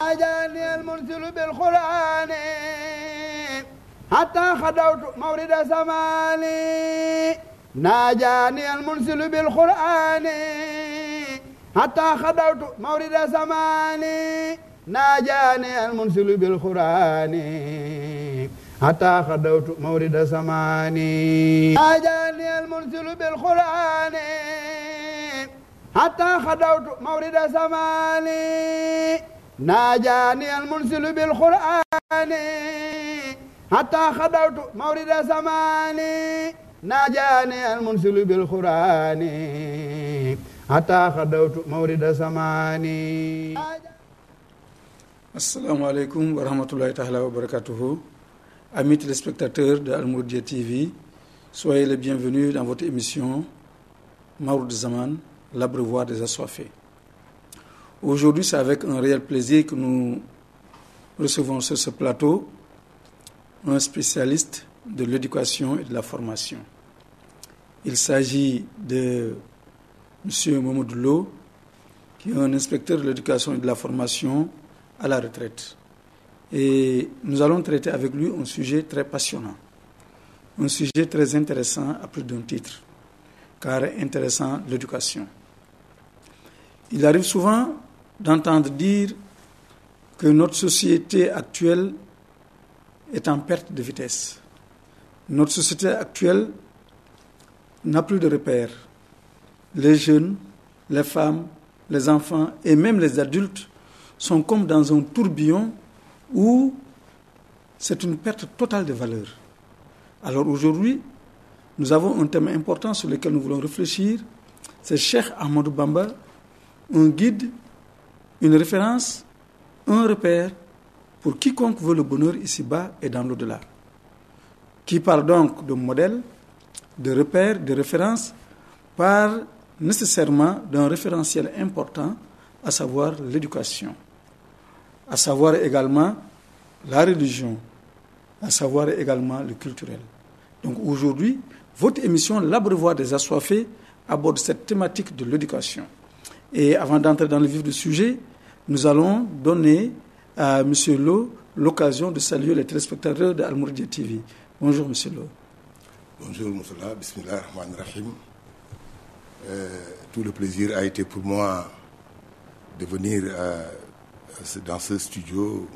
ناجاني المنزل بالقرآن حتى خدوت مورد زماني ناجاني المنزل بالقرآن حتى خدوت مورد زماني ناجاني المنزل بالقرآن حتى خدوت مورد زماني ناجاني المنزل بالقرآن حتى خدوت مورد زماني ناجاني المنزل بالقرآن حتى خدوت مورد زماني ناجاني المنزل بالقرآن حتى خدوت مورد زماني. Assalamu alaikum wa rahmatullahi ta'ala wa barakatuhu. Amis téléspectateurs de Al-Mouridiyyah TV, soyez les bienvenus dans votre émission Maroud Zaman, l'abreuvoir des assoiffés. Aujourd'hui, c'est avec un réel plaisir que nous recevons sur ce plateau un spécialiste de l'éducation et de la formation. Il s'agit de M. Mamadou Lo, qui est un inspecteur de l'éducation et de la formation à la retraite. Et nous allons traiter avec lui un sujet très passionnant, un sujet très intéressant à plus d'un titre, car intéressant l'éducation. Il arrive souvent d'entendre dire que notre société actuelle est en perte de vitesse. Notre société actuelle n'a plus de repères. Les jeunes, les femmes, les enfants et même les adultes sont comme dans un tourbillon où c'est une perte totale de valeur. Alors aujourd'hui, nous avons un thème important sur lequel nous voulons réfléchir. C'est Cheikh Ahmadou Bamba, un guide, une référence, un repère pour quiconque veut le bonheur ici-bas et dans l'au-delà. Qui parle donc de modèle, de repère, de référence, parle nécessairement d'un référentiel important, à savoir l'éducation, à savoir également la religion, à savoir également le culturel. Donc aujourd'hui, votre émission L'Abreuvoir des assoiffés aborde cette thématique de l'éducation. Et avant d'entrer dans le vif du sujet, nous allons donner à M. Lo l'occasion de saluer les téléspectateurs de Al-Mouridiyyah TV. Bonjour M. Lo. Bonjour Moussala, bismillah ar-Rahman ar-Rahim. Tout le plaisir a été pour moi de venir dans ce studio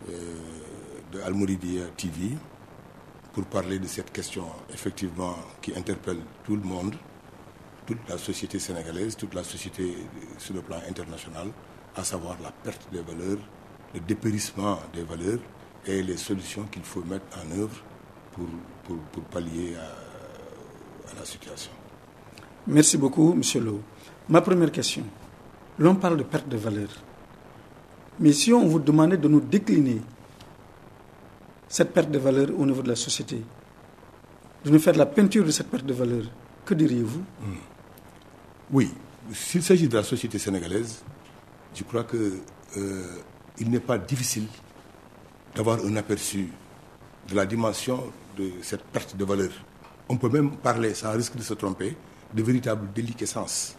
de Al-Mouridiyyah TV pour parler de cette question effectivement qui interpelle tout le monde, toute la société sénégalaise, toute la société sur le plan international, à savoir la perte des valeurs, le dépérissement des valeurs et les solutions qu'il faut mettre en œuvre pour pallier à la situation. Merci beaucoup, M. Lo. Ma première question. L'on parle de perte de valeur. Mais si on vous demandait de nous décliner cette perte de valeur au niveau de la société, de nous faire la peinture de cette perte de valeur, que diriez-vous? Oui, s'il s'agit de la société sénégalaise, je crois qu'il n'est pas difficile d'avoir un aperçu de la dimension de cette perte de valeur. On peut même parler, sans risque de se tromper, de véritable déliquescence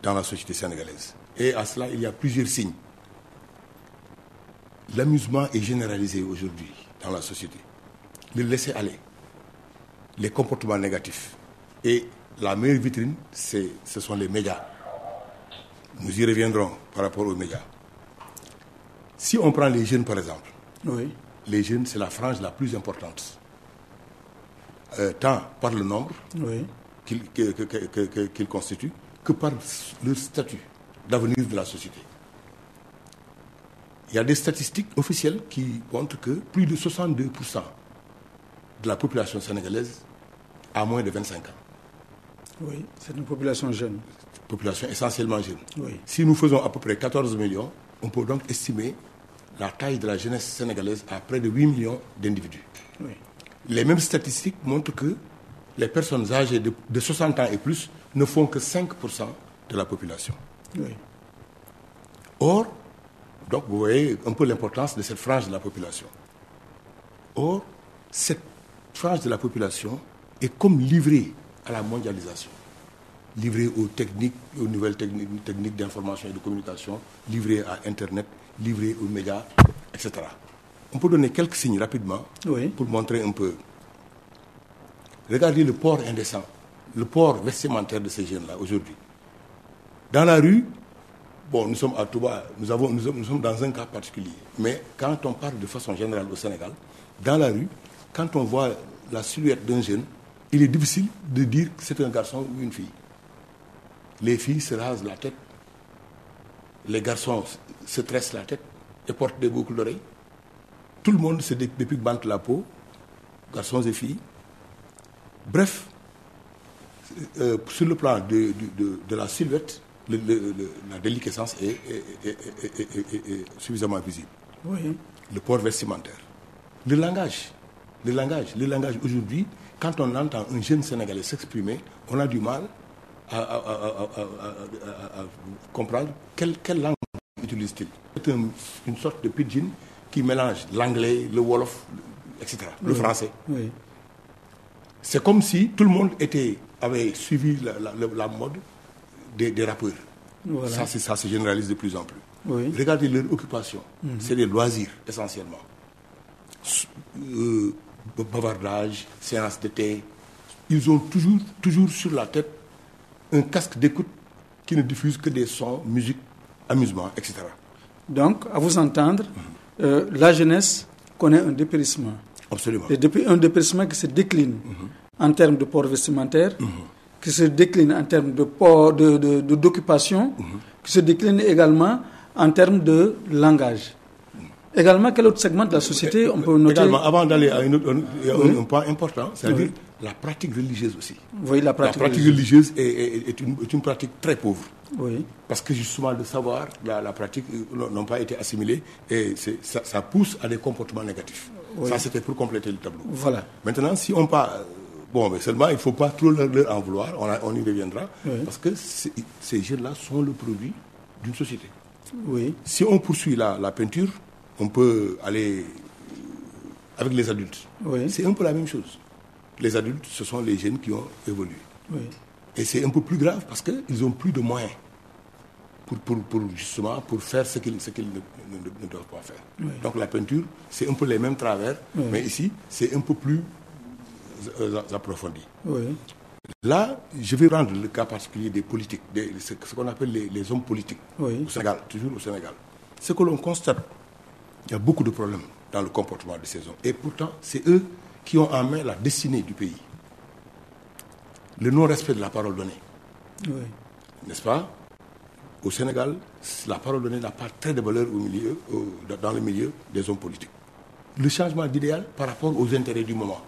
dans la société sénégalaise. Et à cela, il y a plusieurs signes. L'amusement est généralisé aujourd'hui dans la société. Le laisser-aller, les comportements négatifs. Et la meilleure vitrine, ce sont les médias. Nous y reviendrons par rapport aux médias. Si on prend les jeunes, par exemple, Oui. les jeunes, c'est la frange la plus importante. Tant par le nombre Oui. qu'ils constituent, que par leur statut d'avenir de la société. Il y a des statistiques officielles qui montrent que plus de 62% de la population sénégalaise a moins de 25 ans. Oui, c'est une population jeune. Population essentiellement jeune. Oui. Si nous faisons à peu près 14 millions, on peut donc estimer la taille de la jeunesse sénégalaise à près de 8 millions d'individus. Oui. Les mêmes statistiques montrent que les personnes âgées de 60 ans et plus ne font que 5% de la population. Oui. Or, donc vous voyez un peu l'importance de cette frange de la population. Or, cette frange de la population est comme livrée à la mondialisation. livré aux techniques, aux nouvelles techniques d'information et de communication, livré à Internet, livré aux médias, etc. On peut donner quelques signes rapidement pour montrer un peu. Regardez le port indécent, le port vestimentaire de ces jeunes-là aujourd'hui. Dans la rue, bon, nous sommes à Touba, nous sommes dans un cas particulier. Mais quand on parle de façon générale au Sénégal, dans la rue, quand on voit la silhouette d'un jeune, il est difficile de dire que c'est un garçon ou une fille. Les filles se rasent la tête, les garçons se tressent la tête et portent des boucles d'oreilles. Tout le monde se dépigmente la peau, garçons et filles. Bref, sur le plan de la silhouette, la déliquescence est suffisamment visible. Oui. Le port vestimentaire. Le langage aujourd'hui, quand on entend un jeune Sénégalais s'exprimer, on a du mal à comprendre quelle langue utilise-t-il. C'est une sorte de pidgin qui mélange l'anglais, le wolof, etc., le français. Oui. C'est comme si tout le monde avait suivi la mode des rappeurs. Voilà. Ça se généralise de plus en plus. Oui. Regardez leur occupation. C'est des loisirs, essentiellement. Bavardage, séance de thé. Ils ont toujours sur la tête un casque d'écoute qui ne diffuse que des sons, musique, amusement, etc. Donc, à vous entendre, la jeunesse connaît un dépérissement. Absolument. Un dépérissement qui se décline en termes de port vestimentaire, qui se décline en termes de port, d'occupation, qui se décline également en termes de langage. Également, quel autre segment de la société on peut noter? Également, avant d'aller à un point important, c'est-à-dire la pratique religieuse aussi. Oui, la pratique religieuse est une pratique très pauvre. Oui. Parce que justement, le savoir, la pratique n'ont pas été assimilés et ça pousse à des comportements négatifs. Oui. Ça, c'était pour compléter le tableau. Voilà. Maintenant, si on parle... Bon, mais seulement, il ne faut pas trop leur en vouloir, on y reviendra, parce que ces jeunes-là sont le produit d'une société. Oui. Si on poursuit la peinture, on peut aller avec les adultes. Oui. C'est un peu la même chose. Les adultes, ce sont les jeunes qui ont évolué. Oui. Et c'est un peu plus grave parce qu'ils n'ont plus de moyens pour faire ce qu'ils ne doivent pas faire. Oui. Donc la peinture, c'est un peu les mêmes travers, mais ici, c'est un peu plus approfondi. Oui. Là, je vais rendre le cas particulier des politiques, ce qu'on appelle les hommes politiques au Sénégal, toujours au Sénégal. Ce que l'on constate, il y a beaucoup de problèmes dans le comportement de ces hommes. Et pourtant, c'est eux qui ont en main la destinée du pays. Le non-respect de la parole donnée. Oui. N'est-ce pas? Au Sénégal, la parole donnée n'a pas très de valeur dans le milieu des hommes politiques. Le changement d'idéal par rapport aux intérêts du moment.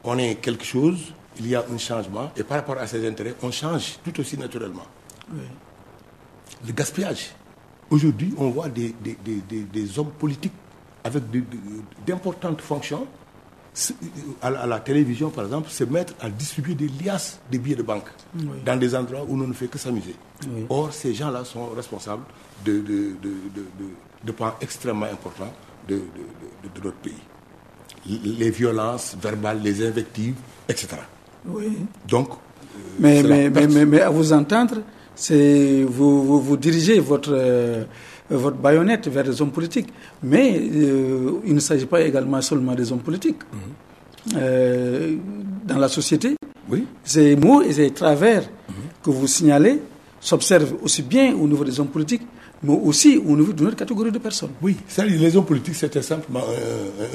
On est quelque chose, il y a un changement, et par rapport à ces intérêts, on change tout aussi naturellement. Oui. Le gaspillage. Aujourd'hui, on voit des hommes politiques avec d'importantes fonctions à la télévision, par exemple, se mettre à distribuer des liasses de billets de banque dans des endroits où l'on ne fait que s'amuser. Oui. Or, ces gens-là sont responsables de points extrêmement importants de notre pays. Les violences verbales, les invectives, etc. Oui. Donc, mais à vous entendre, vous dirigez votre baïonnette vers les hommes politiques. Mais il ne s'agit pas également seulement des hommes politiques. Dans la société, ces mots et ces travers que vous signalez s'observent aussi bien au niveau des hommes politiques, mais aussi au niveau d'une autre catégorie de personnes. Oui, les hommes politiques, c'était simplement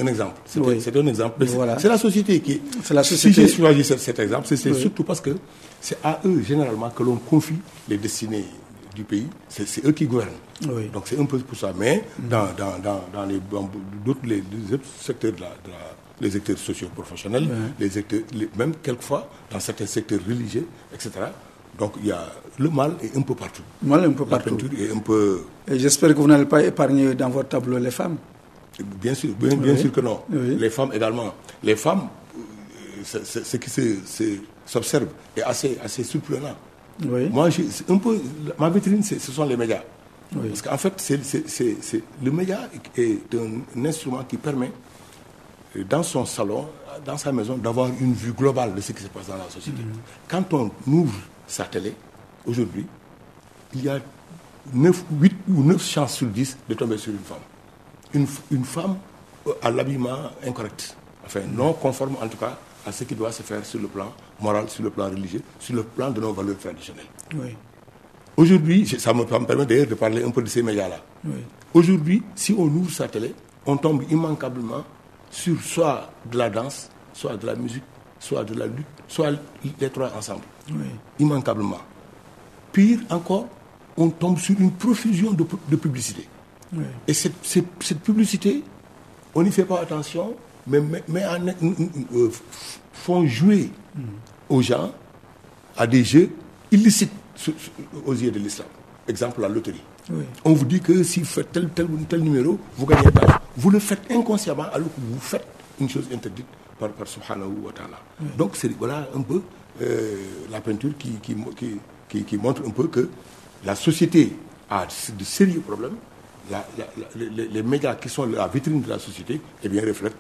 un exemple. C'était un exemple. Voilà. C'est la société qui... Si j'ai choisi cet exemple, c'est surtout parce que c'est à eux, généralement, que l'on confie les destinées du pays. C'est eux qui gouvernent. Oui. Donc c'est un peu pour ça. Mais dans les secteurs les secteurs socio-professionnels, même quelquefois, dans certains secteurs religieux, etc., donc il y a le mal est un peu partout. Le mal est un peu partout. La peinture est un peu... Et j'espère que vous n'allez pas épargner dans votre tableau les femmes. Bien sûr, bien sûr que non. Oui. Les femmes également. Les femmes, ce qui s'observe est assez surprenant. Oui. Moi, ma vitrine, ce sont les médias. Oui. Parce qu'en fait, le média est un instrument qui permet dans son salon, dans sa maison, d'avoir une vue globale de ce qui se passe dans la société. Quand on ouvre sa télé, aujourd'hui, il y a 8 ou 9 chances sur 10 de tomber sur une femme. Une femme à l'habillement incorrect, enfin non conforme en tout cas à ce qui doit se faire sur le plan moral, sur le plan religieux, sur le plan de nos valeurs traditionnelles. Oui. Aujourd'hui, ça me permet d'ailleurs de parler un peu de ces médias-là. Oui. Aujourd'hui, si on ouvre sa télé, on tombe immanquablement sur soit de la danse, soit de la musique, soit de la lutte, soit les trois ensemble. Oui. Immanquablement. Pire encore, on tombe sur une profusion de publicité. Oui. Et cette publicité, on n'y fait pas attention, mais font jouer aux gens à des jeux illicites aux yeux de l'islam. Exemple, la loterie. Oui. On vous dit que si vous faites tel numéro, vous gagnez pas. Vous le faites inconsciemment alors que vous faites une chose interdite par subhanahu wa ta'ala. Oui. Donc voilà un peu la peinture qui montre un peu que la société a de sérieux problèmes. Les médias qui sont la vitrine de la société, eh bien, reflètent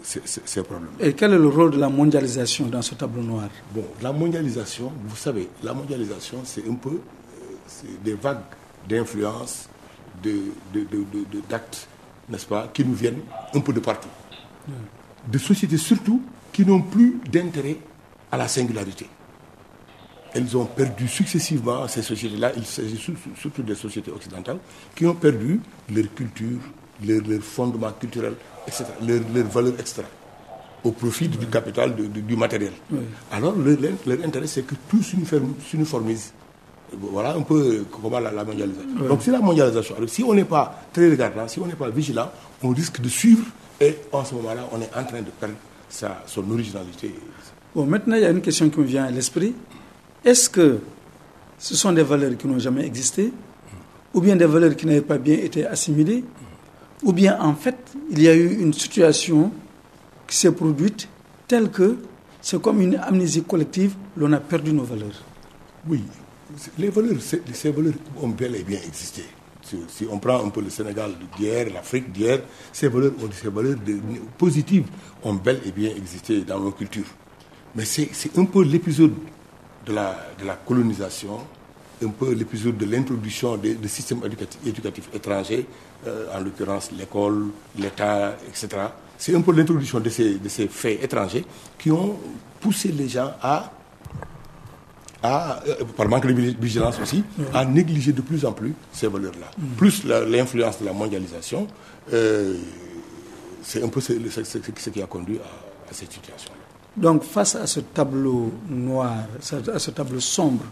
ces problèmes. Et quel est le rôle de la mondialisation dans ce tableau noir? Bon, la mondialisation, vous savez, c'est un peu des vagues d'influence, d'actes, n'est-ce pas, qui nous viennent un peu de partout. De sociétés surtout qui n'ont plus d'intérêt à la singularité. Elles ont perdu successivement, ces sociétés-là, il s'agit surtout des sociétés occidentales, qui ont perdu leur culture, leur fondement culturel, etc., leur valeur extra, au profit du capital, du matériel. Oui. Alors, leur intérêt, c'est que tout s'uniformise. Voilà un peu comment la mondialisation. Oui. Donc, c'est la mondialisation. Alors, si on n'est pas très regardant, si on n'est pas vigilant, on risque de suivre, et en ce moment-là, on est en train de perdre son originalité. Bon, maintenant, il y a une question qui me vient à l'esprit. Est-ce que ce sont des valeurs qui n'ont jamais existé, ou bien des valeurs qui n'avaient pas bien été assimilées, ou bien en fait, il y a eu une situation qui s'est produite telle que c'est comme une amnésie collective, l'on a perdu nos valeurs? Oui, ces valeurs ont bel et bien existé. Si on prend un peu le Sénégal d'hier, l'Afrique d'hier, ces valeurs positives ont bel et bien existé dans nos cultures. Mais c'est un peu l'épisode de la colonisation, un peu l'épisode de l'introduction des systèmes éducatifs étrangers, en l'occurrence l'école, l'État, etc. C'est un peu l'introduction de ces faits étrangers qui ont poussé les gens par manque de vigilance aussi, à négliger de plus en plus ces valeurs-là. Plus l'influence de la mondialisation, c'est un peu ce qui a conduit à cette situation-là. Donc, face à ce tableau noir, à ce tableau sombre,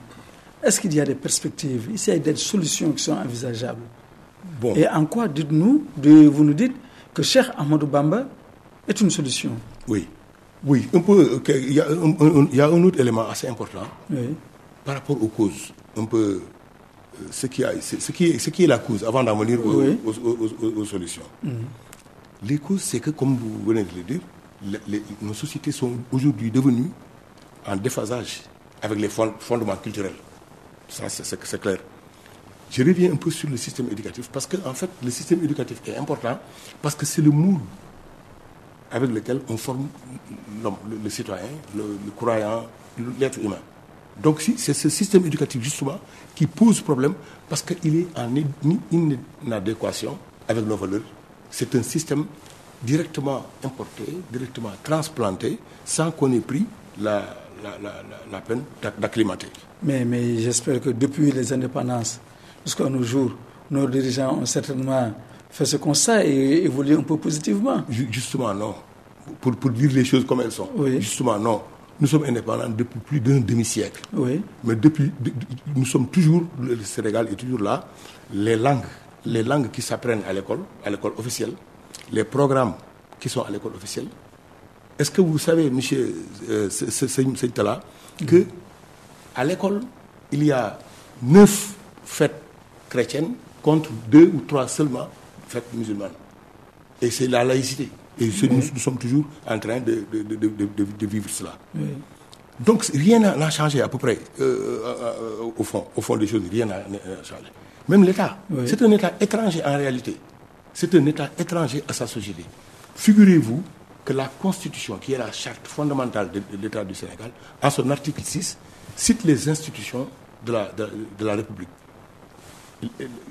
est-ce qu'il y a des perspectives? Ici, il y a des solutions qui sont envisageables. Bon. Et en quoi, vous nous dites que Cheikh Ahmadou Bamba est une solution? Oui, un peu. Il y a un autre élément assez important par rapport aux causes. Un peu ce qui est la cause, avant d'en venir aux solutions. Les causes, c'est que, comme vous venez de le dire, nos sociétés sont aujourd'hui devenues en déphasage avec les fondements culturels. Ça, c'est clair. Je reviens un peu sur le système éducatif parce que, en fait, le système éducatif est important parce que c'est le moule avec lequel on forme l'homme, le citoyen, le croyant, l'être humain. Donc, c'est ce système éducatif, justement, qui pose problème parce qu'il est en inadéquation avec nos valeurs. C'est un système directement importé, directement transplanté, sans qu'on ait pris la peine d'acclimater. Mais j'espère que depuis les indépendances, jusqu'à nos jours, nos dirigeants ont certainement fait ce constat et évolué un peu positivement. Justement, non. Pour dire les choses comme elles sont. Oui. Justement, non. Nous sommes indépendants depuis plus d'un demi-siècle. Oui. Mais nous sommes toujours, le Sénégal est toujours là. Les langues qui s'apprennent à l'école officielle, les programmes qui sont à l'école officielle. Est-ce que vous savez, monsieur Seydtala, que à l'école, il y a 9 fêtes chrétiennes contre 2 ou 3 seulement fêtes musulmanes. Et c'est la laïcité. Et nous sommes toujours en train de vivre cela. Oui. Donc rien n'a changé à peu près au fond des choses, rien n'a changé. Même l'État, c'est un État étranger en réalité. C'est un État étranger à sa société. Figurez-vous que la Constitution, qui est la charte fondamentale de l'État du Sénégal, en son article 6, cite les institutions de la République.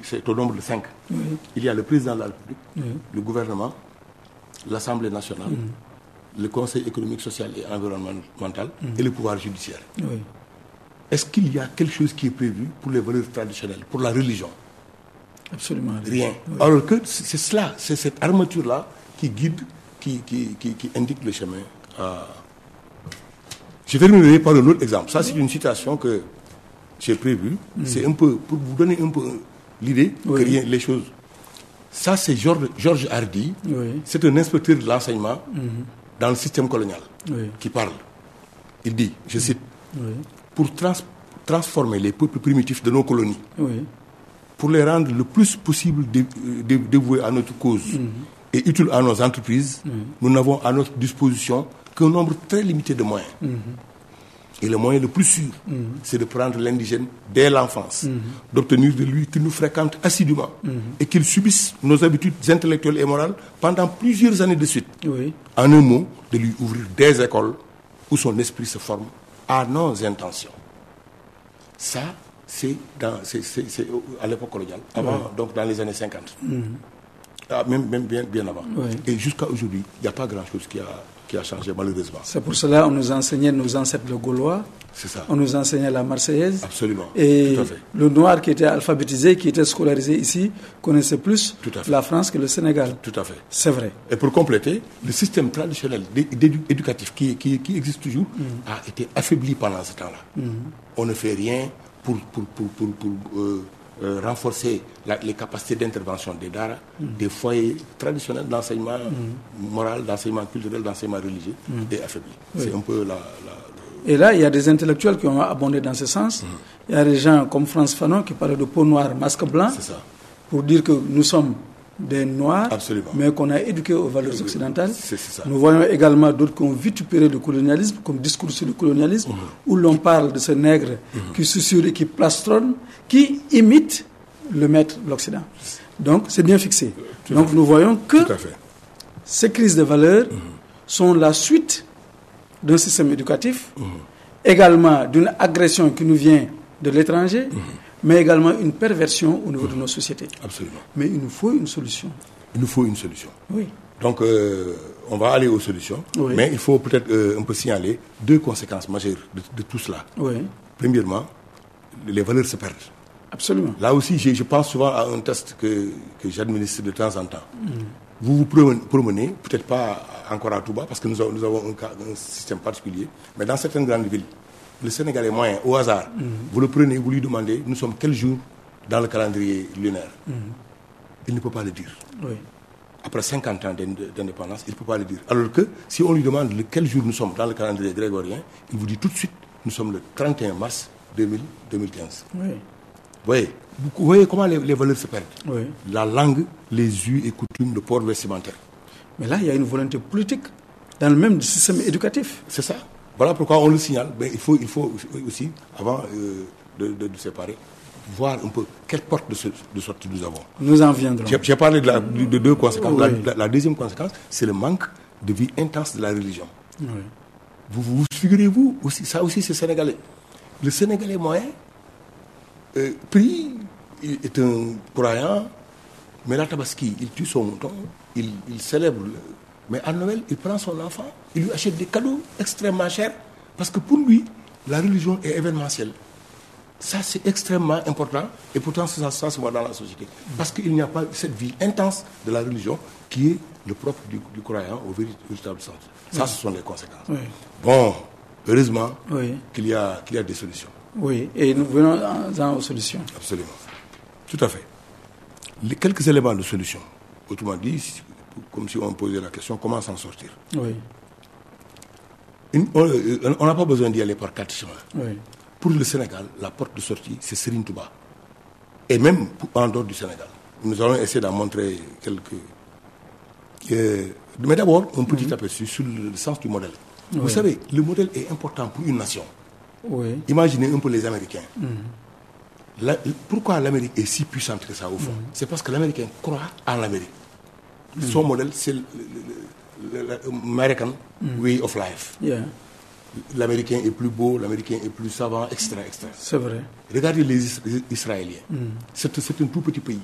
C'est au nombre de 5. Oui. Il y a le président de la République, Oui. le gouvernement, l'Assemblée nationale, le Conseil économique, social et environnemental et le pouvoir judiciaire. Oui. Est-ce qu'il y a quelque chose qui est prévu pour les valeurs traditionnelles, pour la religion? Absolument Rien. Oui. Alors que c'est cela, c'est cette armature-là qui guide, qui indique le chemin. Je terminerai par un autre exemple. Ça, c'est une citation que j'ai prévue. C'est un peu, pour vous donner un peu l'idée Oui. que les choses... Ça, c'est Georges Hardy. Oui. C'est un inspecteur de l'enseignement dans le système colonial Oui. qui parle. Il dit, je cite, Oui. pour transformer les peuples primitifs de nos colonies, Oui. pour les rendre le plus possible dévoués à notre cause et utiles à nos entreprises, nous n'avons à notre disposition qu'un nombre très limité de moyens. Et le moyen le plus sûr, c'est de prendre l'indigène dès l'enfance, d'obtenir de lui qu'il nous fréquente assidûment et qu'il subisse nos habitudes intellectuelles et morales pendant plusieurs années de suite. Oui. En un mot, de lui ouvrir des écoles où son esprit se forme à nos intentions. Ça, c'est à l'époque coloniale, avant, donc dans les années 50. Même bien avant. Oui. Et jusqu'à aujourd'hui, il n'y a pas grand-chose qui a changé, malheureusement. C'est pour cela qu'on nous enseignait nos ancêtres le Gaulois, C'est ça. on nous enseignait la Marseillaise. Absolument. Et Tout à fait. le noir qui était alphabétisé, qui était scolarisé ici, connaissait plus Tout à fait. la France que le Sénégal. Tout à fait. C'est vrai. Et pour compléter, le système traditionnel éducatif qui existe toujours a été affaibli pendant ce temps-là. On ne fait rien pour renforcer les capacités d'intervention des daara, des foyers traditionnels d'enseignement moral, d'enseignement culturel, d'enseignement religieux, est affaibli. Oui. C'est un peu Et là, il y a des intellectuels qui ont abondé dans ce sens. Il y a des gens comme Frantz Fanon qui parlaient de peau noire, masque blanc, c'est ça. pour dire que nous sommes des noirs, Absolument. mais qu'on a éduqués aux valeurs occidentales. C'est ça. Nous voyons également d'autres qui ont vitupéré le colonialisme, comme discours sur le colonialisme, où l'on parle de ce nègre qui susurre et qui plastronne, qui imite le maître de l'Occident. Donc, c'est bien fixé. Donc, nous voyons que Tout à fait. ces crises de valeurs sont la suite d'un système éducatif, également d'une agression qui nous vient de l'étranger, mais également une perversion au niveau de nos sociétés. Absolument. Mais il nous faut une solution. Il nous faut une solution. Oui. Donc, on va aller aux solutions, Oui. mais il faut peut-être un peu signaler deux conséquences majeures de tout cela. Oui, Premièrement, les valeurs se perdent. absolument. Là aussi, je pense souvent à un test que j'administre de temps en temps. Vous vous promenez, peut-être pas encore à Touba, parce que nous avons un système particulier, mais dans certaines grandes villes, le Sénégalais moyen, au hasard, vous le prenez, vous lui demandez, nous sommes quel jour dans le calendrier lunaire? Il ne peut pas le dire. Oui. Après 50 ans d'indépendance, il ne peut pas le dire. Alors que si on lui demande quel jour nous sommes dans le calendrier grégorien, il vous dit tout de suite, nous sommes le 31 mars 2015. Oui. Vous voyez comment les valeurs se perdent. Oui. La langue, les us et coutumes, le port vestimentaire. Mais là, il y a une volonté politique dans le même système éducatif. C'est ça. Voilà pourquoi on le signale. Mais il faut aussi, avant de séparer, voir un peu quelle porte de sortie nous avons. Nous en viendrons. J'ai parlé de deux conséquences. Oui. La deuxième conséquence, c'est le manque de vie intense de la religion. Oui. Vous figurez-vous, aussi, ça aussi c'est sénégalais. Le Sénégalais moyen, il est un croyant, mais la tabaski, il tue son mouton, il célèbre. Mais à Noël, il prend son enfant, il lui achète des cadeaux extrêmement chers, parce que pour lui, la religion est événementielle. Ça, c'est extrêmement important, et pourtant, ça se voit dans la société. Parce qu'il n'y a pas cette vie intense de la religion qui est le propre du croyant au véritable sens. Ça, ce sont les conséquences. Oui. Bon, heureusement Oui. qu'il y a des solutions. Oui, et nous venons aux solutions. Absolument. Tout à fait. Quelques éléments de solution. Autrement dit, comme si on posait la question, comment s'en sortir? Oui. On n'a pas besoin d'y aller par quatre chemins. Oui. Pour le Sénégal, la porte de sortie, c'est Serigne Touba. Et même en dehors du Sénégal. Nous allons essayer d'en montrer quelques... mais d'abord, un petit aperçu sur le sens du modèle. Oui. Vous savez, le modèle est important pour une nation. Oui. Imaginez un peu les Américains. Pourquoi l'Amérique est si puissante que ça, au fond? C'est parce que l'Américain croit en l'Amérique. Son modèle, c'est l'American way of life. Yeah. L'Américain est plus beau, l'Américain est plus savant, etc. C'est vrai. Regardez les Israéliens. C'est un tout petit pays,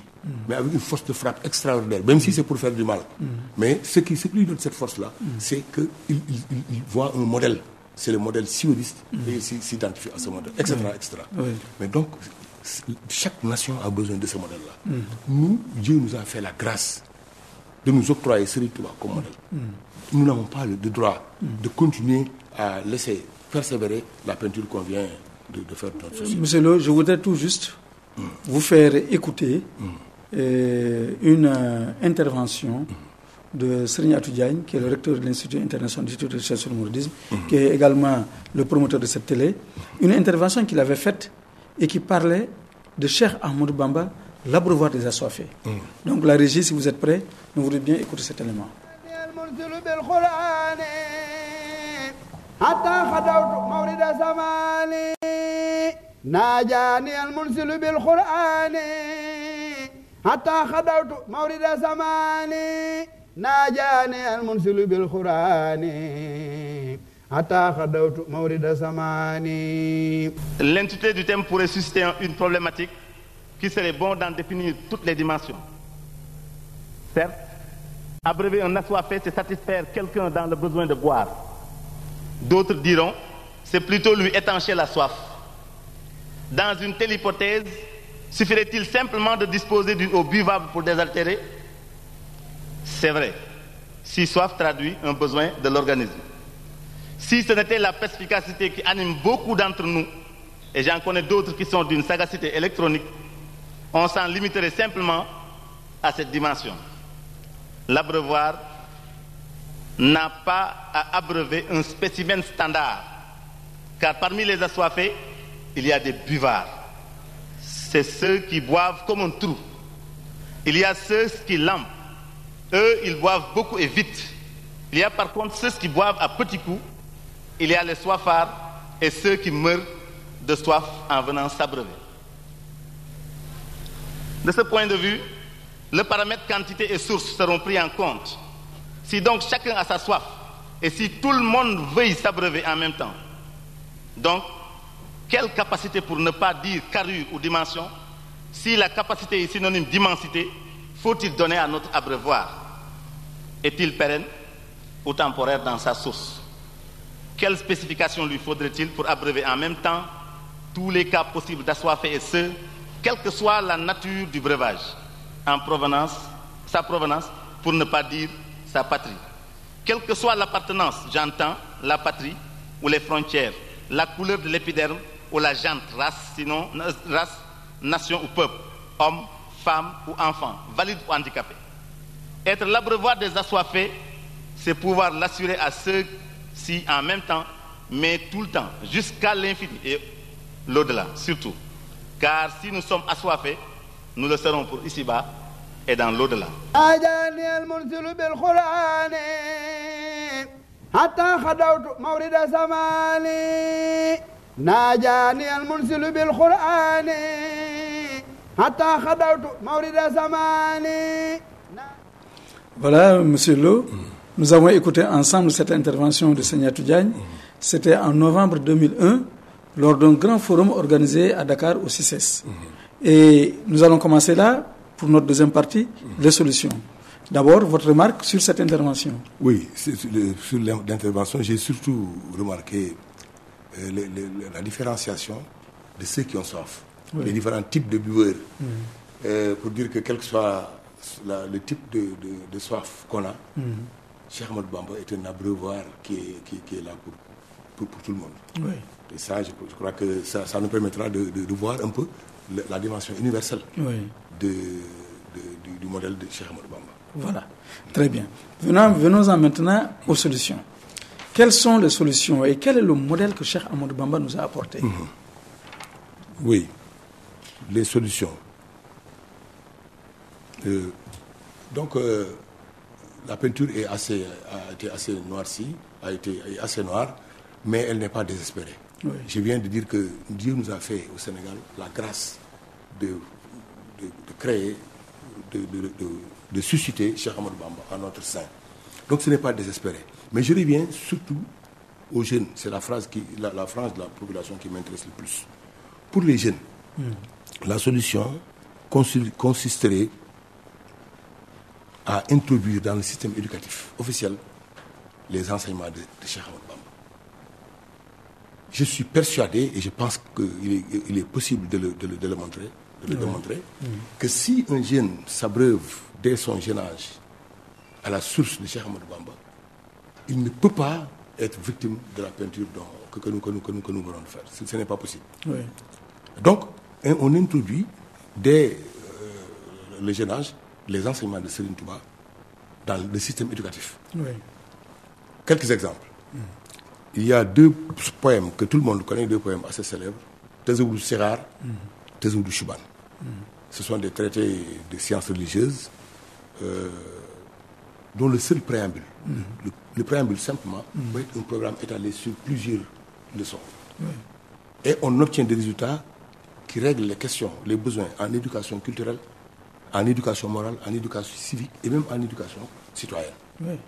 mais avec une force de frappe extraordinaire, même si c'est pour faire du mal. Mais ce qui lui donne cette force-là, c'est qu'il voit un modèle. C'est le modèle sioniste et il s'identifie à ce modèle, etc. Oui. Mais donc, chaque nation a besoin de ce modèle-là. Nous, Dieu nous a fait la grâce de nous octroyer ce rituel comme modèle. Nous n'avons pas le droit de continuer à laisser persévérer la peinture qu'on vient de faire dans notre société. Monsieur Lo, je voudrais tout juste vous faire écouter une intervention de Serigne Atou Diagne, qui est le recteur de l'Institut international d'études de recherche sur le mouridisme, qui est également le promoteur de cette télé. Une intervention qu'il avait faite et qui parlait de Cheikh Ahmadou Bamba, l'abreuvoir des assoiffés. Donc la régie, si vous êtes prêts, nous voudrions bien écouter cet élément. L'intitulé du thème pourrait susciter une problématique qui serait bon d'en définir toutes les dimensions. Certes, abreuver un assoiffé, c'est satisfaire quelqu'un dans le besoin de boire. D'autres diront, c'est plutôt lui étancher la soif. Dans une telle hypothèse, suffirait-il simplement de disposer d'une eau buvable pour désaltérer? C'est vrai, si soif traduit un besoin de l'organisme. Si ce n'était la perspicacité qui anime beaucoup d'entre nous, et j'en connais d'autres qui sont d'une sagacité électronique, on s'en limiterait simplement à cette dimension. L'abreuvoir n'a pas à abreuver un spécimen standard, car parmi les assoiffés, il y a des buvards. C'est ceux qui boivent comme un trou. Il y a ceux qui lampent. Eux, ils boivent beaucoup et vite. Il y a par contre ceux qui boivent à petits coups. Il y a les soifards et ceux qui meurent de soif en venant s'abreuver. De ce point de vue, le paramètre quantité et source seront pris en compte. Si donc chacun a sa soif et si tout le monde veuille s'abreuver en même temps, donc quelle capacité, pour ne pas dire carrure ou dimension, si la capacité est synonyme d'immensité, faut-il donner à notre abreuvoir? Est-il pérenne ou temporaire dans sa source? Quelle spécification lui faudrait-il pour abreuver en même temps tous les cas possibles d'assoiffés et ceux, quelle que soit la nature du breuvage, en provenance, sa provenance, pour ne pas dire sa patrie? Quelle que soit l'appartenance, j'entends la patrie ou les frontières, la couleur de l'épiderme ou la jante, race, sinon race, nation ou peuple, homme, femme ou enfant, valide ou handicapé. Être l'abreuvoir des assoiffés, c'est pouvoir l'assurer à ceux-ci en même temps, mais tout le temps, jusqu'à l'infini et l'au-delà, surtout. Car si nous sommes assoiffés, nous le serons pour ici-bas et dans l'au-delà. Voilà, Monsieur Lo, nous avons écouté ensemble cette intervention de Serigne Atou Diagne. C'était en novembre 2001, lors d'un grand forum organisé à Dakar au CICES. Et nous allons commencer là, pour notre deuxième partie, les solutions. D'abord, votre remarque sur cette intervention. Oui, sur l'intervention, j'ai surtout remarqué la différenciation de ceux qui ont soif, les différents types de buveurs. Pour dire que quel que soit le type de soif qu'on a, Cheikh Ahmadou Bamba est un abreuvoir qui est là pour tout le monde. Oui. Et ça, je crois que ça nous permettra de voir un peu la dimension universelle du modèle de Cheikh Ahmadou Bamba. Voilà, très bien. Venons-en maintenant aux solutions. Quelles sont les solutions et quel est le modèle que Cheikh Ahmadou Bamba nous a apporté? Oui, les solutions. Donc, la peinture a été assez noircie, est assez noire, mais elle n'est pas désespérée. Oui. Je viens de dire que Dieu nous a fait au Sénégal la grâce de créer, de susciter Cheikh Ahmadou Bamba en notre sein. Donc ce n'est pas désespéré. Mais je reviens surtout aux jeunes. C'est la frange de la population qui m'intéresse le plus. Pour les jeunes, la solution consisterait à introduire dans le système éducatif officiel les enseignements de Cheikh Ahmadou Bamba. Je suis persuadé, et je pense qu'il est possible de le démontrer, que si un jeune s'abreuve dès son jeune âge à la source de Cheikh Ahmadou Bamba, il ne peut pas être victime de la peinture que nous voulons faire. Ce n'est pas possible. Oui. Donc, on introduit dès le jeune âge les enseignements de Serigne Touba dans le système éducatif. Oui. Quelques exemples. Il y a 2 poèmes que tout le monde connaît, 2 poèmes assez célèbres, Tazawudu Sirar, Tazawudu Chouban. Ce sont des traités de sciences religieuses dont le seul préambule, le préambule simplement, peut être un programme étalé sur plusieurs leçons. Oui. Et on obtient des résultats qui règlent les questions, les besoins en éducation culturelle, en éducation morale, en éducation civique et même en éducation citoyenne. Oui.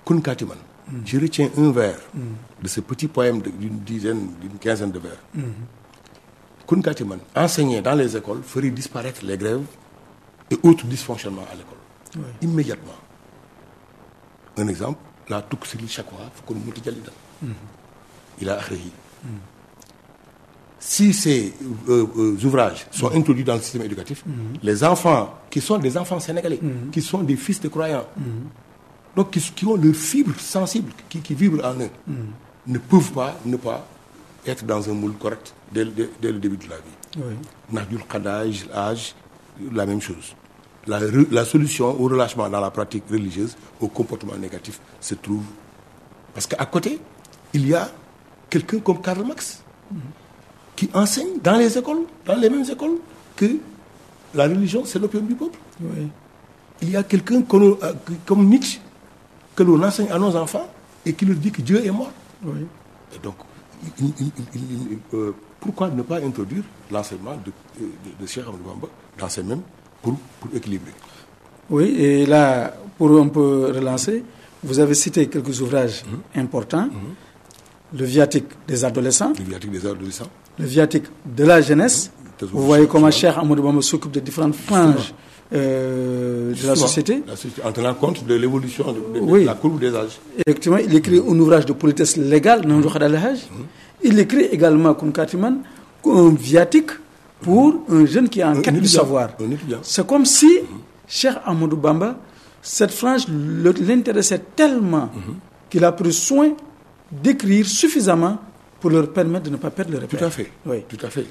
Kun Katiman, je retiens un vers de ce petit poème d'une quinzaine de vers. Kun Katiman, enseigner dans les écoles ferait disparaître les grèves et autres dysfonctionnements à l'école. Oui. Immédiatement. Un exemple, la Tuksili Chakwa, il a accueilli. Si ces ouvrages sont introduits dans le système éducatif, les enfants qui sont des enfants sénégalais, qui sont des fils de croyants, donc qui ont leurs fibres sensibles, qui vibrent en eux, ne peuvent pas ne pas être dans un moule correct dès le début de la vie. Nahdul Qadaj, l'âge, la même chose. La solution au relâchement dans la pratique religieuse, au comportement négatif, se trouve. Parce qu'à côté, il y a quelqu'un comme Karl Marx, qui enseigne dans les écoles, dans les mêmes écoles, que la religion, c'est l'opium du peuple. Oui. Il y a quelqu'un comme Nietzsche, que l'on enseigne à nos enfants, et qui leur dit que Dieu est mort. Oui. Et donc, pourquoi ne pas introduire l'enseignement de Cheikh Ahmadou Bamba dans ces mêmes pour équilibrer? Oui, et là, pour un peu relancer, vous avez cité quelques ouvrages importants. Le viatique des adolescents. Le viatique des adolescents. Le viatique de la jeunesse. Vous voyez comment Cheikh Ahmadou Bamba s'occupe de différentes franges de la société. En tenant compte de l'évolution de la courbe des âges. Effectivement, il écrit un ouvrage de politesse légale, il écrit également, comme Katiman, un viatique pour un jeune qui est en quête du savoir. C'est comme si Cheikh Ahmadou Bamba, cette frange l'intéressait tellement qu'il a pris soin d'écrire suffisamment pour leur permettre de ne pas perdre le repère. Tout à fait. Oui. Tout à fait.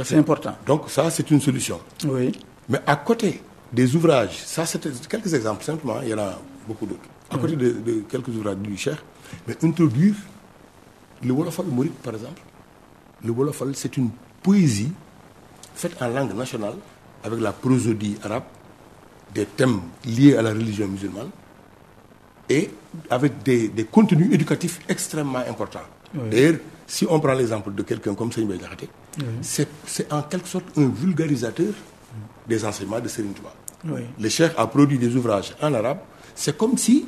C'est important. Donc ça, c'est une solution. Oui. Mais à côté des ouvrages, ça c'était quelques exemples simplement, il y en a beaucoup d'autres. À côté de quelques ouvrages du Cheikh, mais introduire le Wolofal Mouride par exemple. Le Wolofal, c'est une poésie faite en langue nationale avec la prosodie arabe, des thèmes liés à la religion musulmane et avec des contenus éducatifs extrêmement importants. Oui. D'ailleurs, si on prend l'exemple de quelqu'un comme Serigne Baye Diakhaté, c'est en quelque sorte un vulgarisateur des enseignements de Serigne Touba. Oui. Le Cheikh a produit des ouvrages en arabe. C'est comme si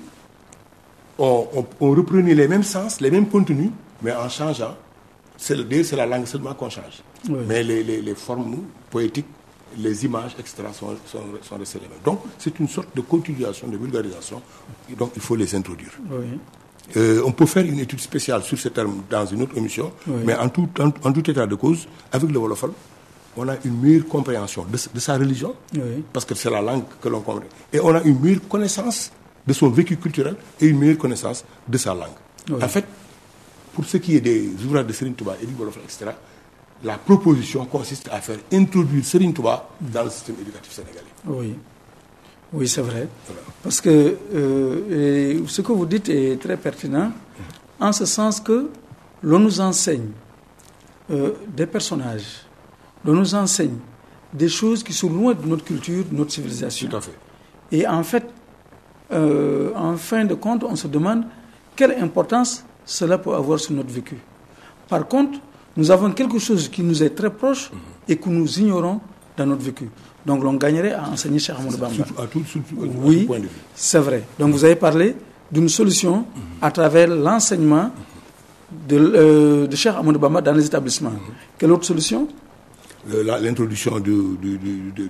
on reprenait les mêmes sens, les mêmes contenus, mais en changeant. C'est la langue seulement qu'on change. Oui. Mais les formes poétiques, les images, etc. sont restées les mêmes. Donc, c'est une sorte de continuation, de vulgarisation. Donc, il faut les introduire. Oui. On peut faire une étude spéciale sur ces termes dans une autre émission, mais en tout état de cause, avec le Wolofal, on a une meilleure compréhension de sa religion, parce que c'est la langue que l'on comprend. Et on a une meilleure connaissance de son vécu culturel et une meilleure connaissance de sa langue. Oui. En fait, pour ce qui est des ouvrages de Serigne Touba et du Wolofal, etc., la proposition consiste à faire introduire Serigne Touba dans le système éducatif sénégalais. Oui, c'est vrai. Voilà. Parce que ce que vous dites est très pertinent, en ce sens que l'on nous enseigne des personnages, l'on nous enseigne des choses qui sont loin de notre culture, de notre civilisation. Tout à fait. Et en fait, en fin de compte, on se demande quelle importance cela peut avoir sur notre vécu. Par contre, nous avons quelque chose qui nous est très proche et que nous ignorons dans notre vécu. Donc l'on gagnerait à enseigner Cheikh Ahmadou Bamba. À tout Oui, point de vue. c'est vrai. Donc vous avez parlé d'une solution à travers l'enseignement de Cheikh Ahmadou Bamba dans les établissements. Quelle autre solution? L'introduction du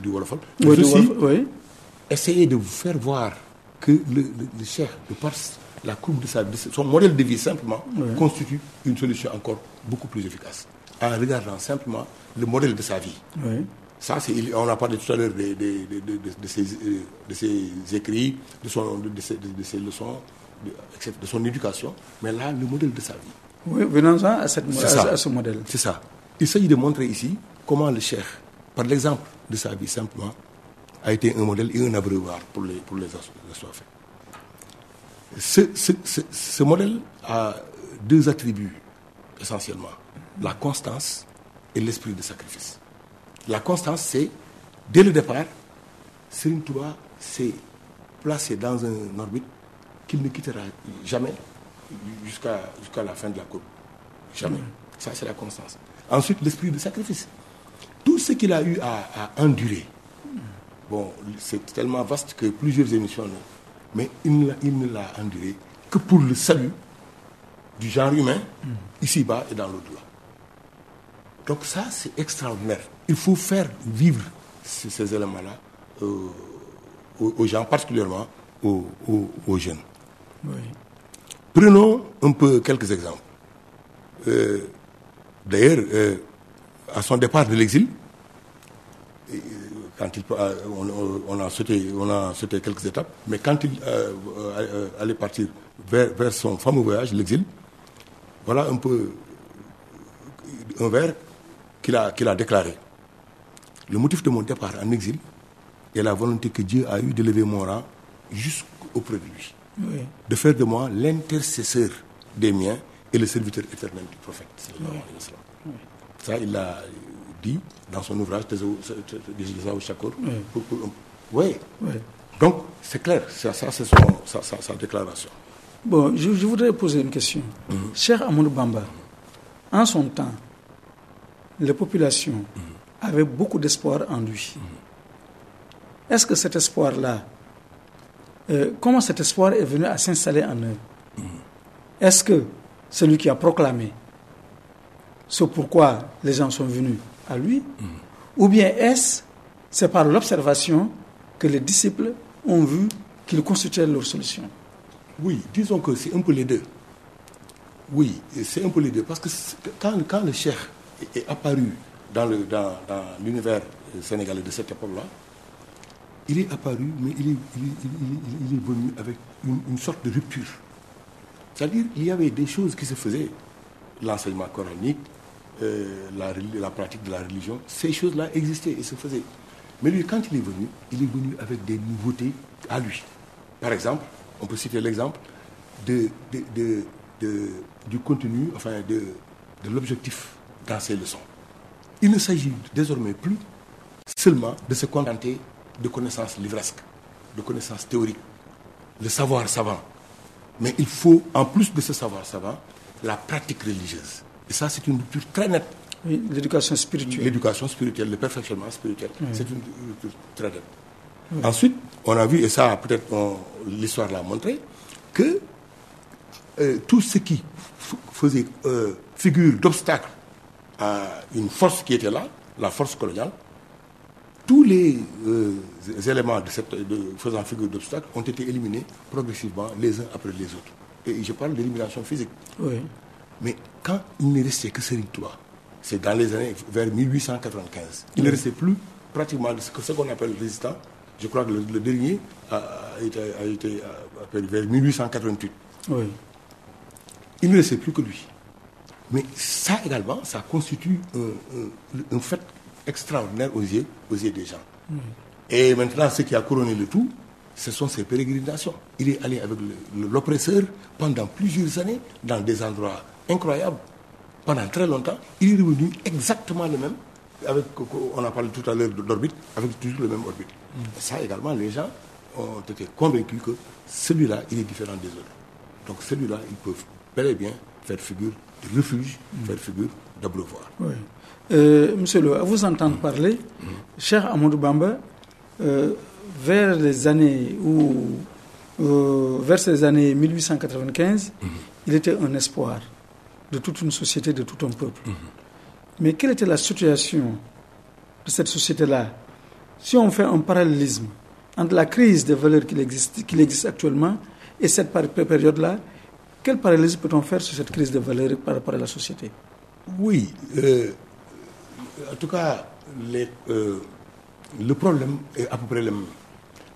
Wolofal. Oui. Essayez de vous faire voir que le Cheikh, de par la courbe de son modèle de vie simplement, constitue une solution encore beaucoup plus efficace. En regardant simplement le modèle de sa vie. Oui. Ça, on a parlé tout à l'heure de ses écrits, de ses leçons, de son éducation, mais là, le modèle de sa vie. Oui, venons-en à ce modèle. C'est ça. Il s'agit de montrer ici comment le Cheikh, par l'exemple de sa vie simplement, a été un modèle et un abreuvoir pour les assoiffés. Ce modèle a deux attributs essentiellement, la constance et l'esprit de sacrifice. La constance, c'est, dès le départ, Serigne Touba s'est placé dans un orbite qu'il ne quittera jamais jusqu'à la fin de la courbe. Jamais. Ça, c'est la constance. Ensuite, l'esprit de sacrifice. Tout ce qu'il a eu à endurer, bon, c'est tellement vaste que plusieurs émissions, mais il ne l'a enduré que pour le salut du genre humain, ici-bas et dans l'au-delà. Donc ça, c'est extraordinaire. Il faut faire vivre ces éléments-là aux gens, particulièrement aux jeunes. Oui. Prenons un peu quelques exemples. D'ailleurs, à son départ de l'exil, quand on a sauté quelques étapes, mais quand il allait partir vers son fameux voyage, l'exil, voilà un peu un vers qu'il a déclaré. Le motif de mon départ en exil est la volonté que Dieu a eue d'élever mon rang jusqu'auprès de lui. Oui. De faire de moi l'intercesseur des miens et le serviteur éternel du prophète. Oui. Ça, il l'a dit dans son ouvrage Tezaou Chakour. Oui. Donc, c'est clair, ça c'est sa déclaration. Bon, je voudrais poser une question. Cheikh Ahmadou Bamba, en son temps, les populations avaient beaucoup d'espoir en lui. Est-ce que cet espoir-là, comment cet espoir est venu à s'installer en eux? Est-ce que celui qui a proclamé ce pourquoi les gens sont venus à lui, ou bien c'est par l'observation que les disciples ont vu qu'il constituait leur solution? Oui, disons que c'est un peu les deux. Oui, c'est un peu les deux. Parce que quand le Cheikh est apparu dans l'univers sénégalais de cette époque-là, il est apparu, mais il est venu avec une sorte de rupture. C'est-à-dire qu'il y avait des choses qui se faisaient, l'enseignement coranique, la pratique de la religion, ces choses-là existaient et se faisaient. Mais lui, quand il est venu avec des nouveautés à lui. Par exemple, on peut citer l'exemple du contenu, enfin de l'objectif dans ces leçons. Il ne s'agit désormais plus seulement de se contenter de connaissances livresques, de connaissances théoriques, le savoir savant. Mais il faut, en plus de ce savoir savant, la pratique religieuse. Et ça, c'est une rupture très nette. Oui, l'éducation spirituelle. L'éducation spirituelle, le perfectionnement spirituel, c'est une rupture très nette. Oui. Ensuite, on a vu, et ça peut-être l'histoire l'a montré, que tout ce qui faisait figure d'obstacle à une force qui était là, la force coloniale, tous les éléments faisant figure d'obstacle ont été éliminés progressivement les uns après les autres. Et je parle d'élimination physique. Oui. Mais quand il ne restait que Serigne Touba, c'est dans les années vers 1895, il ne restait plus pratiquement ce qu'on appelle résistant. Je crois que le dernier a été appelé vers 1888. Oui. Il ne restait plus que lui. Mais ça également, ça constitue un fait extraordinaire aux yeux des gens. Et maintenant, ce qui a couronné le tout, ce sont ses pérégrinations. Il est allé avec l'oppresseur pendant plusieurs années dans des endroits incroyables. Pendant très longtemps, il est revenu exactement le même, on a parlé tout à l'heure d'orbite, avec toujours le même orbite. Et ça également, les gens ont été convaincus que celui-là, il est différent des autres. Donc celui-là, ils peuvent bel et bien faire figure de refuge, faire figure d'abreuvoir. Oui. Monsieur Lo, à vous entendre parler, cher Amadou Bamba, vers ces années 1895, il était un espoir de toute une société, de tout un peuple. Mais quelle était la situation de cette société-là? Si on fait un parallélisme entre la crise des valeurs qu'il existe actuellement et cette période-là, quel parallélisme peut-on faire sur cette crise des valeurs par rapport à la société? Oui, en tout cas, le problème est à peu près le même.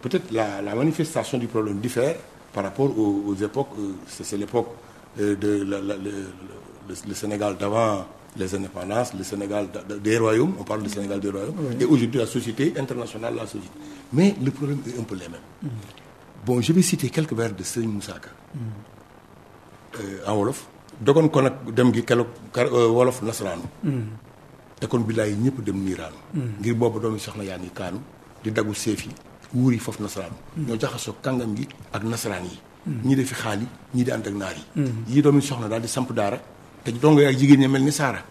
Peut-être la manifestation du problème diffère par rapport aux époques. C'est l'époque le Sénégal d'avant les indépendances, le Sénégal des royaumes, on parle du Sénégal des royaumes, et aujourd'hui la société internationale, la société. Mais le problème est un peu le même. Bon, je vais citer quelques vers de Serigne Moussa Ka en wolof. dogon ko nag dem gi keroog wolof nasaraanu. te kon billaay ñëpp dem niiraanu. ngir boobu doomi soxna yaa ngi kaanu di daggu seef yi wuur yi foofu nasaraanu. ñoo jaxasoo kàngam yi ak nasaraan yi. ñii di fi xaali ñii di ànd ak naar yi. yii doomi soxna daal di samp daara te dongo yi ak jigéen ñi mel ni Saara.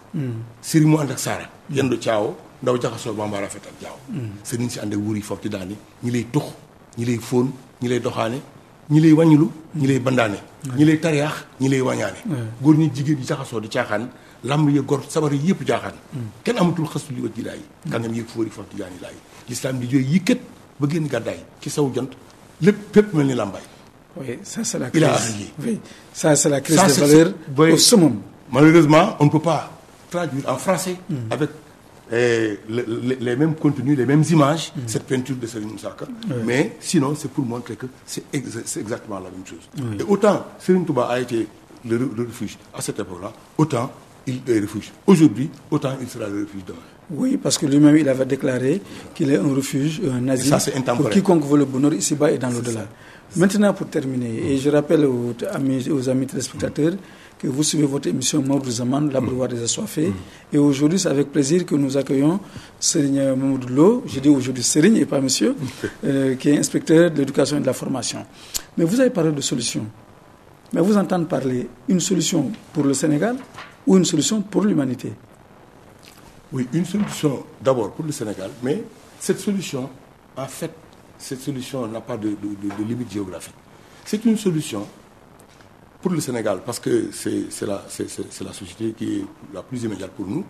sëriñ mu ànd ak Saara. yendu caawo ndaw jaxasoo bamba rafet ak jaaw. sëriñ si ànd ak wuur yi foofu di daani ñi lay tux ñi lay fóon ñi lay doxaane ñi lay wàññilu ñi lay bandaane ñi lay tariyaax ñi lay wàññaane góor ñi jigéen yi jaxasoo di caaxaan lamb yi gor sabar yi yëpp jaaxaan kenn amatul xastu li wat ji laay kàngam yëpp fóori foofu di jaani laay l'islam di jooy yëkkat ba génn gàddaay ci saw jant lépp pépp mel ni làmbaay. Oui, ça c'est la crise. Oui, ça c'est la crise des valeurs au summum. Malheureusement, on ne peut pas traduire en français avec les mêmes contenus, les mêmes images, cette peinture de Serigne Moussa Ka. Mais sinon, c'est pour montrer que c'est exactement la même chose. Et autant Serigne Touba a été le refuge à cette époque-là, autant il est refuge aujourd'hui, autant il sera le refuge demain. Oui, parce que lui-même, il avait déclaré qu'il est un refuge, un asile pour quiconque veut le bonheur ici-bas et dans l'au-delà. Maintenant, pour terminer, et je rappelle aux amis téléspectateurs que vous suivez votre émission Mamoudou Zaman, l'abreuvoir des assoiffés. Et aujourd'hui, c'est avec plaisir que nous accueillons Serigne Mamoudou Lo, je dis aujourd'hui Serigne et pas monsieur, qui est inspecteur de l'éducation et de la formation. Mais vous avez parlé de solutions. Mais vous entendez parler une solution pour le Sénégal ou une solution pour l'humanité? Oui, une solution d'abord pour le Sénégal, mais cette solution, en fait, cette solution n'a pas de limite géographique. C'est une solution pour le Sénégal, parce que c'est la société qui est la plus immédiate pour nous,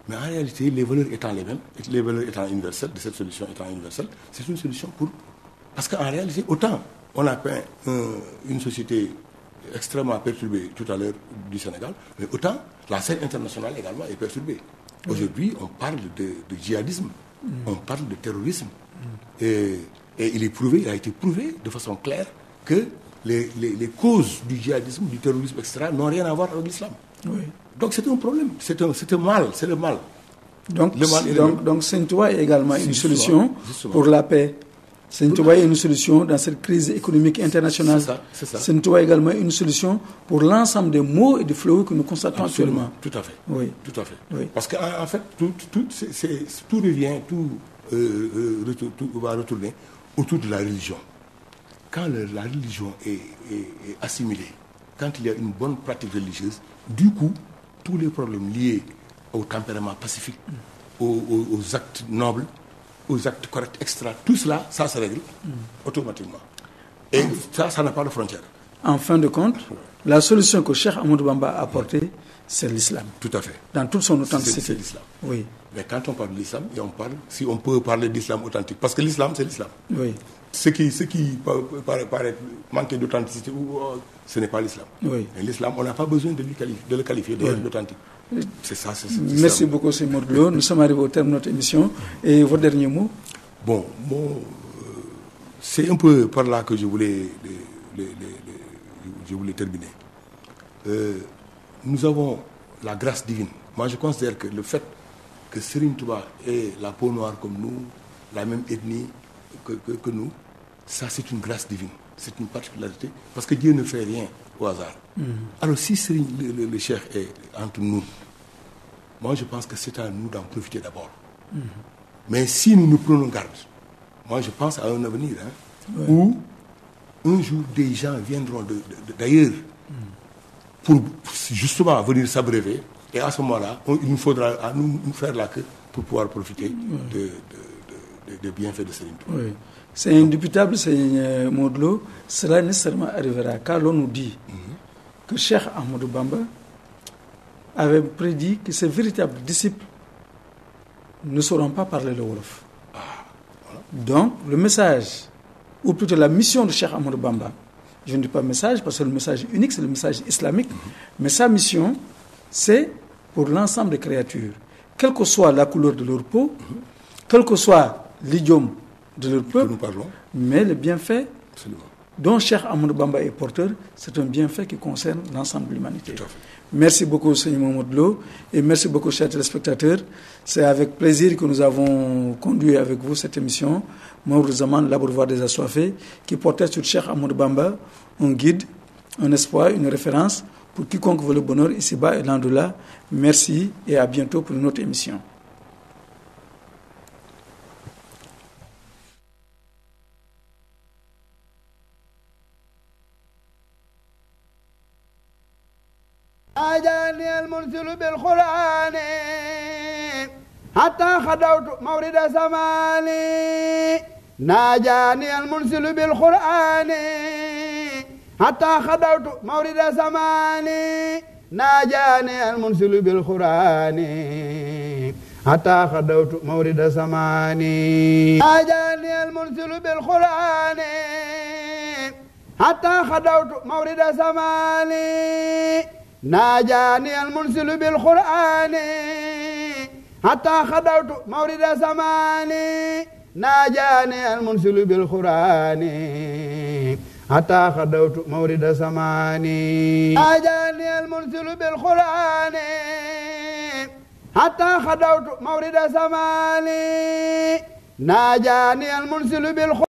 mais en réalité, les valeurs étant les mêmes, les valeurs étant universelles, de cette solution étant universelle, c'est une solution pour... Parce qu'en réalité, autant on a peint une société extrêmement perturbée tout à l'heure du Sénégal, mais autant la scène internationale également est perturbée. Aujourd'hui, on parle de djihadisme, on parle de terrorisme. Et il a été prouvé de façon claire que les causes du djihadisme, du terrorisme, etc., n'ont rien à voir avec l'islam. Oui. Donc c'est un problème, c'est un mal, c'est le mal. Donc Serigne Touba est également une solution pour la paix. Serigne Touba est une solution dans cette crise économique internationale. C'est ça. Serigne Touba est également une solution pour l'ensemble des maux et des fléaux que nous constatons actuellement. Tout à fait. Oui. Tout à fait. Oui. Parce qu'en fait, tout revient, tout va retourner autour de la religion. Quand la religion est assimilée, quand il y a une bonne pratique religieuse, du coup, tous les problèmes liés au tempérament pacifique, aux actes nobles, aux actes corrects, etc., tout cela, ça se règle automatiquement. Et ça n'a pas de frontières. En fin de compte, la solution que Cheikh Amadou Bamba a apportée, c'est l'islam. Tout à fait. Dans toute son authenticité. C'est l'islam. Oui. Mais quand on parle de l'islam, et si on peut parler d'islam authentique, parce que l'islam, c'est l'islam. Oui. Ce qui paraît manquer d'authenticité, ce n'est pas l'islam. Oui. Et l'islam, on n'a pas besoin de le qualifier d'authentique. C'est ça, c'est Merci beaucoup, Serigne Mamoudou Lo. Nous sommes arrivés au terme de notre émission. Et votre dernier mot? Bon, c'est un peu par là que je voulais terminer. Nous avons la grâce divine. Moi, je considère que le fait que Serigne Touba ait la peau noire comme nous, la même ethnie que nous, ça c'est une grâce divine. C'est une particularité. Parce que Dieu ne fait rien au hasard. Alors si Serigne, le Cheikh est entre nous, moi je pense que c'est à nous d'en profiter d'abord. Mais si nous nous prenons garde, moi je pense à un avenir où un jour des gens viendront d'ailleurs pour justement venir s'abreuver. Et à ce moment-là, il nous faudra nous faire la queue pour pouvoir profiter des bienfaits de Serigne Touba. Oui. C'est indubitable, c'est Modlo. Cela nécessairement arrivera car l'on nous dit que Cheikh Ahmadou Bamba avait prédit que ses véritables disciples ne sauront pas parler le Wolof. Donc, le message, ou plutôt la mission de Cheikh Ahmadou Bamba, je ne dis pas message parce que le message unique, c'est le message islamique, mais sa mission, c'est pour l'ensemble des créatures, quelle que soit la couleur de leur peau, quel que soit l'idiome de leur peuple, mais le bienfait dont Cheikh Ahmadou Bamba est porteur, c'est un bienfait qui concerne l'ensemble de l'humanité. Merci beaucoup, Seigneur Mohamed Lo, et merci beaucoup, chers téléspectateurs. C'est avec plaisir que nous avons conduit avec vous cette émission, Maodo Zaman, l'abreuvoir des assoiffés, qui portait sur Cheikh Ahmadou Bamba un guide, un espoir, une référence pour quiconque veut le bonheur ici-bas et l'au-delà. Merci et à bientôt pour une autre émission. ناجاني المنزل بالقرآن حتى خدوت مورد زماني ناجاني المنزل بالقرآن حتى خدوت مورد زماني ناجاني المنزل بالقرآن حتى خدوت مورد زماني ناجاني المنزل بالقرآن حتى خدوت مورد زماني ناجاني المنزل بالقرآن حتى خدوت مورد زماني ناجاني المنزل بالقرآن حتى خدوت مورد زماني ناجاني المنزل بالقرآن حتى خدوت مورد زماني ناجاني المنزل بالقرآن